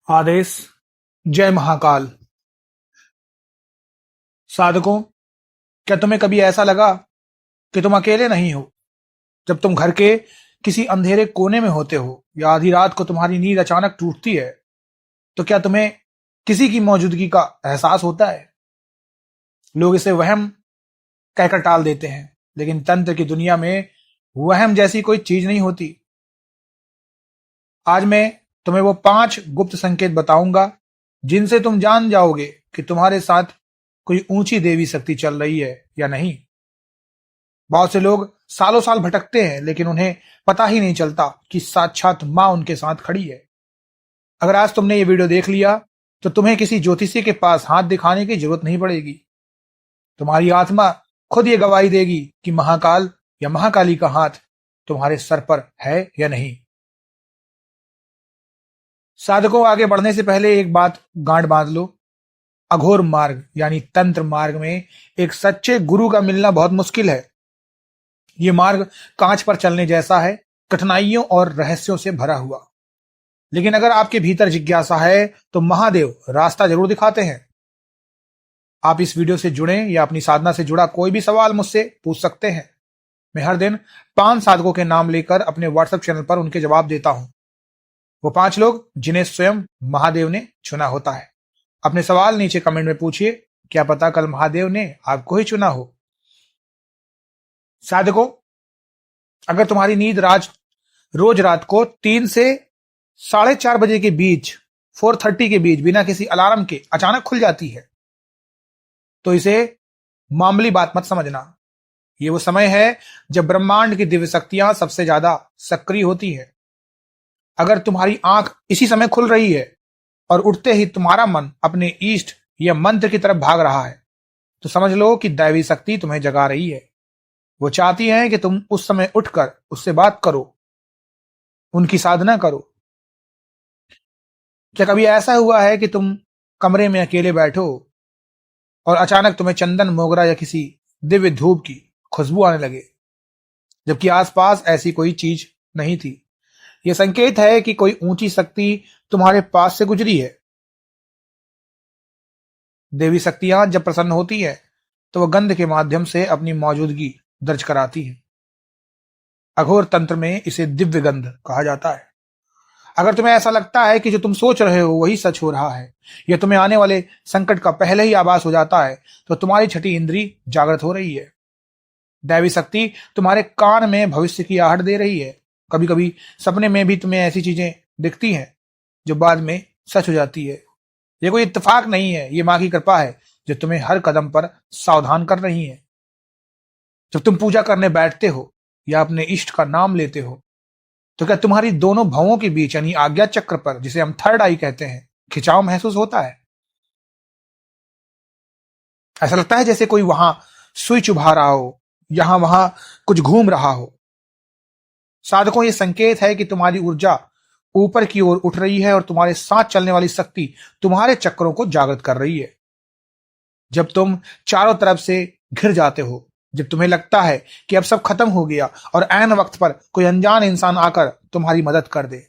आदेश। जय महाकाल। साधकों, क्या तुम्हें कभी ऐसा लगा कि तुम अकेले नहीं हो? जब तुम घर के किसी अंधेरे कोने में होते हो या आधी रात को तुम्हारी नींद अचानक टूटती है, तो क्या तुम्हें किसी की मौजूदगी का एहसास होता है? लोग इसे वहम कहकर टाल देते हैं, लेकिन तंत्र की दुनिया में वहम जैसी कोई चीज नहीं होती। आज मैं तुम्हें वो 5 गुप्त संकेत बताऊंगा जिनसे तुम जान जाओगे कि तुम्हारे साथ कोई ऊंची देवी शक्ति चल रही है या नहीं। बहुत से लोग सालों साल भटकते हैं, लेकिन उन्हें पता ही नहीं चलता कि साक्षात मां उनके साथ खड़ी है। अगर आज तुमने ये वीडियो देख लिया, तो तुम्हें किसी ज्योतिषी के पास हाथ दिखाने की जरूरत नहीं पड़ेगी। तुम्हारी आत्मा खुद ये गवाही देगी कि महाकाल या महाकाली का हाथ तुम्हारे सर पर है या नहीं। साधकों, आगे बढ़ने से पहले एक बात गांठ बांध लो। अघोर मार्ग यानी तंत्र मार्ग में एक सच्चे गुरु का मिलना बहुत मुश्किल है। ये मार्ग कांच पर चलने जैसा है, कठिनाइयों और रहस्यों से भरा हुआ। लेकिन अगर आपके भीतर जिज्ञासा है, तो महादेव रास्ता जरूर दिखाते हैं। आप इस वीडियो से जुड़े या अपनी साधना से जुड़ा कोई भी सवाल मुझसे पूछ सकते हैं। मैं हर दिन 5 साधकों के नाम लेकर अपने व्हाट्सएप चैनल पर उनके जवाब देता हूं। वो 5 लोग जिन्हें स्वयं महादेव ने चुना होता है। अपने सवाल नीचे कमेंट में पूछिए, क्या पता कल महादेव ने आपको ही चुना हो। साधकों, अगर तुम्हारी नींद रोज रात को 3 से 4:30 बजे के बीच 4:30 के बीच बिना किसी अलार्म के अचानक खुल जाती है, तो इसे मामूली बात मत समझना। ये वो समय है जब ब्रह्मांड की दिव्य शक्तियां सबसे ज्यादा सक्रिय होती है। अगर तुम्हारी आंख इसी समय खुल रही है और उठते ही तुम्हारा मन अपने इष्ट या मंत्र की तरफ भाग रहा है, तो समझ लो कि दैवी शक्ति तुम्हें जगा रही है। वो चाहती है कि तुम उस समय उठकर उससे बात करो, उनकी साधना करो। क्या कभी ऐसा हुआ है कि तुम कमरे में अकेले बैठो और अचानक तुम्हें चंदन, मोगरा या किसी दिव्य धूप की खुशबू आने लगे, जबकि आसपास ऐसी कोई चीज नहीं थी? यह संकेत है कि कोई ऊंची शक्ति तुम्हारे पास से गुजरी है। देवी शक्तियां जब प्रसन्न होती है, तो वह गंध के माध्यम से अपनी मौजूदगी दर्ज कराती है। अघोर तंत्र में इसे दिव्य गंध कहा जाता है। अगर तुम्हें ऐसा लगता है कि जो तुम सोच रहे हो वही सच हो रहा है, या तुम्हें आने वाले संकट का पहले ही आभास हो जाता है, तो तुम्हारी छठी इंद्री जागृत हो रही है। दैवी शक्ति तुम्हारे कान में भविष्य की आहट दे रही है। कभी कभी सपने में भी तुम्हें ऐसी चीजें दिखती हैं जो बाद में सच हो जाती है। ये कोई इत्तेफाक नहीं है, ये मां की कृपा है जो तुम्हें हर कदम पर सावधान कर रही है। जब तुम पूजा करने बैठते हो या अपने इष्ट का नाम लेते हो, तो क्या तुम्हारी दोनों भवों के बीच यानी आज्ञा चक्र पर, जिसे हम थर्ड आई कहते हैं, खिंचाव महसूस होता है? ऐसा लगता है जैसे कोई वहां सुई चुभा रहा हो, यहां वहां कुछ घूम रहा हो। साधकों, ये संकेत है कि तुम्हारी ऊर्जा ऊपर की ओर उठ रही है और तुम्हारे साथ चलने वाली शक्ति तुम्हारे चक्रों को जागृत कर रही है। जब तुम चारों तरफ से घिर जाते हो, जब तुम्हें लगता है कि अब सब खत्म हो गया और ऐन वक्त पर कोई अनजान इंसान आकर तुम्हारी मदद कर दे,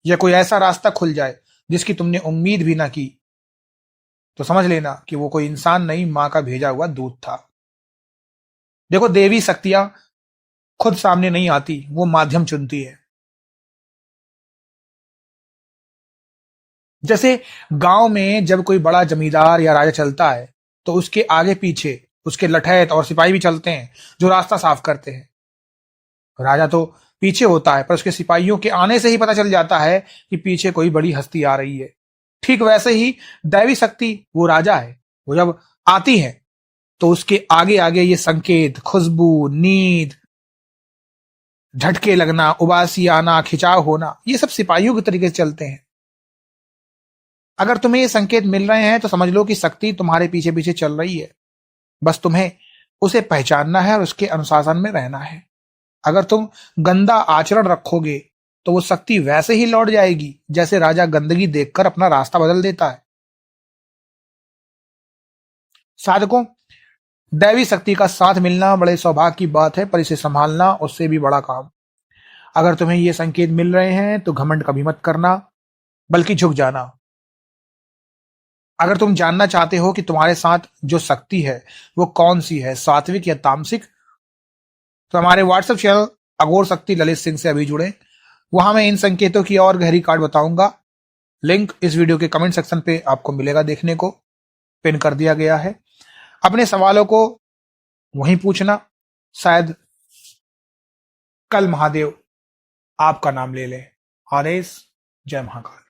या कोई ऐसा रास्ता खुल जाए जिसकी तुमने उम्मीद भी ना की, तो समझ लेना कि वो कोई इंसान नहीं, मां का भेजा हुआ दूत था। देखो, देवी शक्तियां खुद सामने नहीं आती, वो माध्यम चुनती है। जैसे गांव में जब कोई बड़ा जमींदार या राजा चलता है, तो उसके आगे पीछे उसके लठैत और सिपाही भी चलते हैं जो रास्ता साफ करते हैं। राजा तो पीछे होता है, पर उसके सिपाहियों के आने से ही पता चल जाता है कि पीछे कोई बड़ी हस्ती आ रही है। ठीक वैसे ही दैवी शक्ति वो राजा है। वो जब आती है, तो उसके आगे आगे ये संकेत, खुशबू, नींद, झटके लगना, उबासी आना, खिंचाव होना, ये सब सिपाहियों के तरीके से चलते हैं। अगर तुम्हें ये संकेत मिल रहे हैं, तो समझ लो कि शक्ति तुम्हारे पीछे पीछे चल रही है। बस तुम्हें उसे पहचानना है और उसके अनुशासन में रहना है। अगर तुम गंदा आचरण रखोगे, तो वो शक्ति वैसे ही लौट जाएगी जैसे राजा गंदगी देखकर अपना रास्ता बदल देता है। साधकों, दैवी शक्ति का साथ मिलना बड़े सौभाग्य की बात है, पर इसे संभालना उससे भी बड़ा काम। अगर तुम्हें ये संकेत मिल रहे हैं, तो घमंड कभी मत करना। बल्कि झुक जाना। अगर तुम जानना चाहते हो कि तुम्हारे साथ जो शक्ति है वो कौन सी है, सात्विक या तामसिक, तो हमारे व्हाट्सएप चैनल अघोर शक्ति ललित सिंह से अभी जुड़े। वहां मैं इन संकेतों की और गहरी कार्ड बताऊंगा। लिंक इस वीडियो के कमेंट सेक्शन पे आपको मिलेगा देखने को, पिन कर दिया गया है। अपने सवालों को वहीं पूछना, शायद कल महादेव आपका नाम ले ले। आदेश। जय महाकाल।